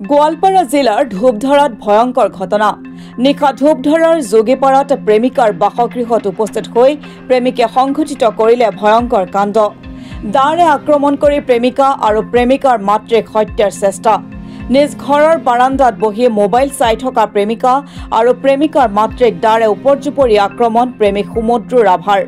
গোৱালপাৰা জিলাৰ ধূপধৰাত ভয়ংকৰ ঘটনা নিশা ধূপধৰাৰ যোগীপাৰাত প্ৰেমিকাৰ বাসগৃহত উপস্থিত হৈ প্ৰেমিকে সংঘটিত কৰিলে ভয়ংকৰ কাণ্ড দাৰে আক্ৰমণ কৰি প্ৰেমিকা আৰু প্ৰেমিকাৰ মাতৃক হত্যাৰ চেষ্টা নিজ ঘৰৰ বাৰান্দাত বহি মোবাইল চাই থকা প্ৰেমিকা আৰু প্ৰেমিকাৰ মাতৃক দাৰে উপৰ্যুপৰি আক্ৰমণ প্ৰেমিক সমুদ্ৰ ৰাভাৰ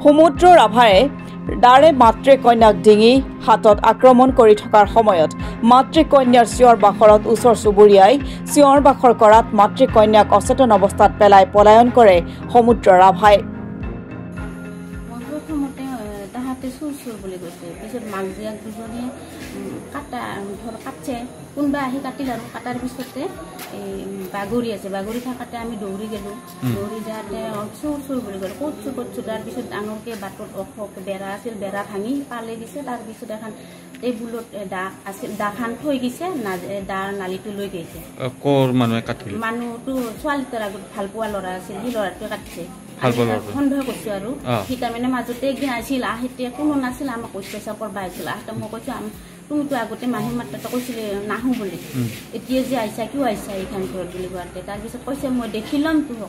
সমুদ্ৰ ৰাভাৰে দাৰে মাতৃ কন্যাক ডিঙি হাতত আক্ৰমণ কৰি থকাৰ সময়ত মাতৃ কন্যাৰ চিঞৰ বাখৰত ওচৰ চুবুৰীয়াই চিঞৰ বাখৰ কৰাত মাতৃ কন্যাক অচেতন অৱস্থাত পেলাই পলায়ন কৰে সমুদ্ৰ ৰাভাই তাহাঁতে চুৰ বুলি কৈছে পিছত মাক জীয়াক দুজনীয়ে কাটছে কোনোবা আহি কাটিল আৰু কাটাৰ পিছতে বাগৰি আছে বাগৰি থাকাতে আমি দৌৰি গেলোঁ দৌৰি যাওঁতে চুৰ বুলি ক'লে ক'ত তাৰপিছত ডাঙৰকৈ বাটত বেৰা আছিল বেৰা ভাঙি পালে দিছে তাৰপিছত এখন টেবুলত দা আছিল দাখান থৈ গৈছে দাৰ নালিটো লৈ গৈছে মানুহটো ছোৱালীটোৰ আগত ভাল পোৱা ল'ৰা আছিল সেই ল'ৰাটোৱে কাটিছে সন্দেহ কৰিছো আৰু সি তাৰমানে মাজতে একদিন আছিল তেতিয়া কোনো নাছিল আমাক পইচা কৰবা আহিছিল মই কৈছো তুমিতো আগতে মানুহ মাত্ৰাটো কৈছিলে নাহো বুলি এতিয়া যে আহিছা কিয় আহিছা এইখান ঘৰত বুলি কোৱাতে তাৰপিছত কৈছে মই দেখি ল'ম তোক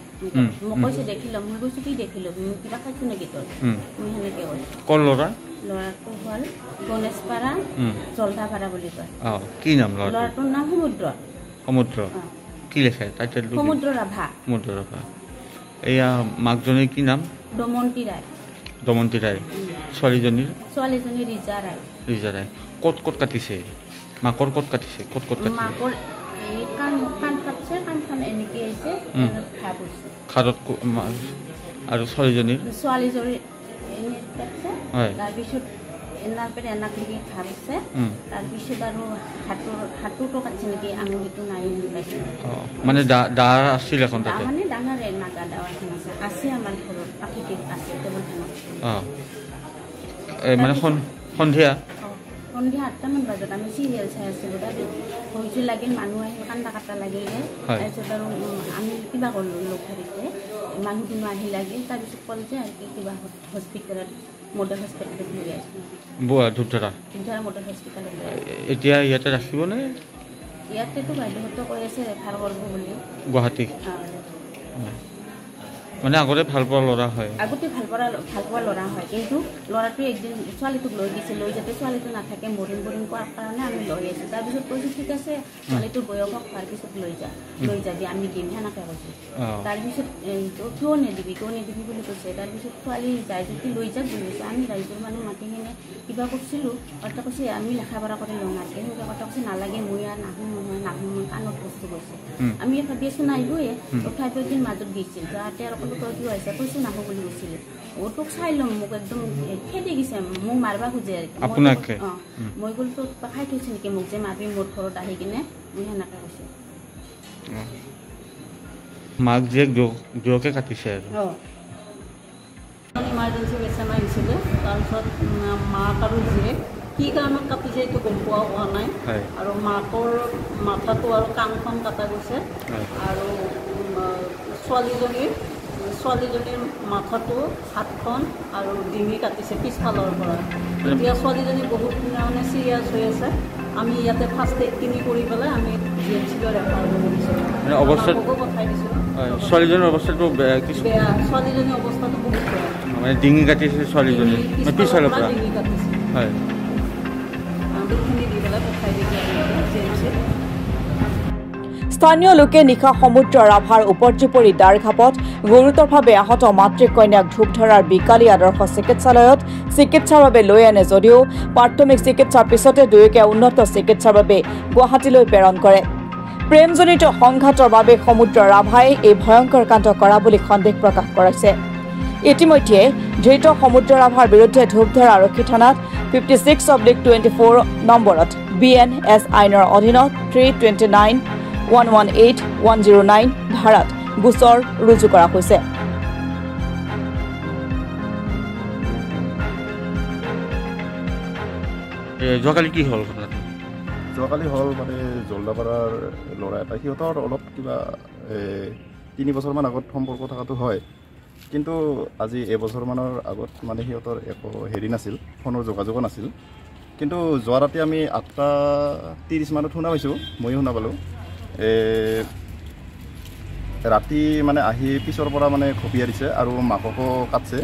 মই কৈছে দেখি ল'ম মই কৈছো কি দেখি ল'বি মোক কিবা খাইছো নেকি তই মই সেনেকে কৈছো ল'ৰাটো হ'ল গণেশপাৰা জলধাপাৰা বুলি কয় কি নাম ল'ৰাটোৰ নাম সমুদ্ৰ কি লেখে সমুদ্ৰ ৰাভা এয়া মাকজনীৰ কি নাম দমন্তী ৰায় ছোৱালীজনীৰ ৰিজা ৰায় ক'ত কাটিছে মাকৰ ক'ত কাটিছে মাকৰ এই কাণ কাটছে কাণখন এনেকৈ আহিছে খাৰত আৰু ছোৱালীজনীৰ এনে কাটছে তাৰপিছত এনাক নেকি খাবছে তাৰপিছত আৰু হাতটো কাটছে নেকি আঙুলিটো নাই পাইছে মানে দা আছিল এখন তাতে মানে ডাঙৰ নাগা দাও আছে আমাৰ ঘৰত প্ৰাকৃতিক আছে মানে সন্ধিয়া 8টামান বজাত আমি চিৰিয়েল চাই আছিলোঁ ভয়টো লাগিল মানুহ আহি কান্দা কাটা লাগিলে তাৰপিছত আৰু আমি কিবা কৰিলোঁ লগ ধৰিতে মানুহ দুনো আহি লাগিল তাৰপিছত ক'লে যে কিবা হস্পিটেলত মডেল হস্পিটেলত লৈ আহিছোঁ ধূপধৰা মডেল হস্পিটেলত এতিয়া ইয়াতে ৰাখিবনে ইয়াতেতো বাইদেউহঁতে কৈ আছে ৰেফাৰ কৰিব বুলি গুৱাহাটী মানে আগতে ভাল পোৱা ল'ৰা হয় কিন্তু ল'ৰাটোৱে একদিন ছোৱালীটোক লৈ গৈছে লৈ যাতে ছোৱালীটো নাথাকে মৰিম কৰাৰ কাৰণে আমি লৈ আহিছোঁ তাৰপিছত কৈছোঁ ঠিক আছে ছোৱালীটোৰ বয়স হোৱাৰ পিছত লৈ যাবি আমি দিম সেনেকৈ কৈছোঁ তাৰপিছত কিয় নিদিবি বুলি কৈছে তাৰপিছত ছোৱালী যাই যদি লৈ যাক বুলি কৈছে আমি ৰাইজৰ মানুহ মাতি কিনে কিবা কৰিছিলোঁ কথা কৈছে আমি লেখা পঢ়া কৰি লওঁ নালাগে সেনেকুৱা কথা কৈছে নালাগে মই আৰু নাহোঁ মই কাণত বস্তু কৈছে আমি ভাবি আছোঁ নাহিবয়ে তথাপিও একদিন মাজত গৈছিল যাতে আৰু তই কিয় আহিছে কৈছোঁ নাহোঁ বুলি কৈছিলে তোক চাই ল'ম মোক একদম খেদি গৈছে মোক মাৰিব খোজে মই বোলো তোক খাই থৈছোঁ নেকি মোক যে মাৰিবি মোৰ ঘৰত আহি কিনে মই সেনেকৈ কৈছোঁ মাক জীয়েক দুয়োকে কাটিছে আৰু ইমাৰ্জেঞ্চি পেচেণ্ট আহিছিলে তাৰপিছত মাক আৰু জীয়েক কি কাৰণত কাটিছে এইটো গম পোৱা হোৱা নাই আৰু মাকৰ মাথাটো আৰু কাণখন কটা গৈছে আৰু ছোৱালীজনীৰ মাথাটো হাতখন আৰু ডিঙি কাটিছে পিছফালৰ পৰা এতিয়া ছোৱালীজনী বহুত মানে চিৰিয়াছ হৈ আছে আমি ইয়াতে ফাৰ্ষ্ট এইড কিনি কৰি পেলাই আমি GMCলৈ ৰেফাৰ কৰিছোঁ পঠাই দিছোঁ ছোৱালীজনীৰ অৱস্থাটো বেয়া ছোৱালীজনীৰ অৱস্থাটো বহুত বেয়া মানে ডিঙি কাটিছে ছোৱালীজনী পিছফালৰ পৰা ডিঙি কাটিছে হয় দুখিনি দি পেলাই পঠাই দিছোঁ GMCত স্থানীয় লোকে নিশা সমুদ্ৰ ৰাভাৰ উপৰ্যুপৰি দাৰ ঘাপত গুৰুতৰভাৱে আহত মাতৃ কন্যাক ধূপধৰাৰ বিকালী আদৰ্শ চিকিৎসালয়ত চিকিৎসাৰ বাবে লৈ আনে যদিও প্ৰাথমিক চিকিৎসাৰ পিছতে দুয়োকে উন্নত চিকিৎসাৰ বাবে গুৱাহাটীলৈ প্ৰেৰণ কৰে প্ৰেমজনিত সংঘাতৰ বাবে সমুদ্ৰ ৰাভাই এই ভয়ংকৰ কাণ্ড কৰা বুলি সন্দেহ প্ৰকাশ কৰিছে ইতিমধ্যে ধৃত সমুদ্ৰ ৰাভাৰ বিৰুদ্ধে ধূপধৰা আৰক্ষী থানাত 56/24 নম্বৰত BNS আইনৰ অধীনত 329-118-109 ধাৰাত গোচৰ ৰুজু কৰা হৈছে যোৱাকালি কি হ'ল ঘটনাটো? যোৱাকালি হ'ল মানে জলদাপাৰাৰ ল'ৰা এটা, সিহঁতৰ অলপ কিবা 3 বছৰমান আগত সম্পৰ্ক থকাটো হয়, কিন্তু আজি এবছৰমানৰ আগত মানে সিহঁতৰ একো হেৰি নাছিল, ফোনৰ যোগাযোগো নাছিল। কিন্তু যোৱা ৰাতি আমি 8:30 মানত শুনা পাইছোঁ, ময়ো শুনা পালোঁ। ৰাতি মানে আহি পিছৰ পৰা মানে খপিয়াই দিছে আৰু মাককো কাটছে।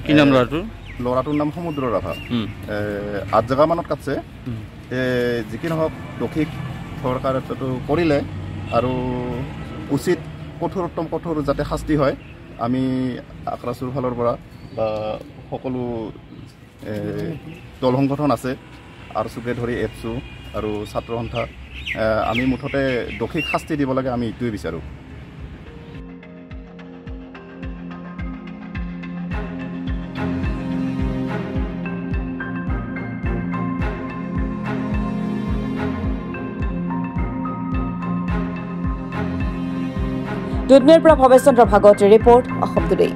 কি নাম ল'ৰাটোৰ? ল'ৰাটোৰ নাম সমুদ্ৰ ৰাভা। 8 জেগামানত কাটছে। যি কি নহওক দোষীক চৰকাৰেতো কৰিলে আৰু উচিত কঠোৰতম কঠোৰ যাতে শাস্তি হয়, আমি আক্ৰাচুৰ ফালৰ পৰা বা সকলো দল সংগঠন আছে আৰু চুকে ধৰি এপছু আৰু ছাত্ৰ সন্থা, আমি মুঠতে দোষীক শাস্তি দিব লাগে, আমি এইটোৱে বিচাৰোঁ। দুধনৈৰ পৰা ভৱেশ চন্দ্ৰ ভাগৱতীৰ ৰিপৰ্ট, অসম টুডে।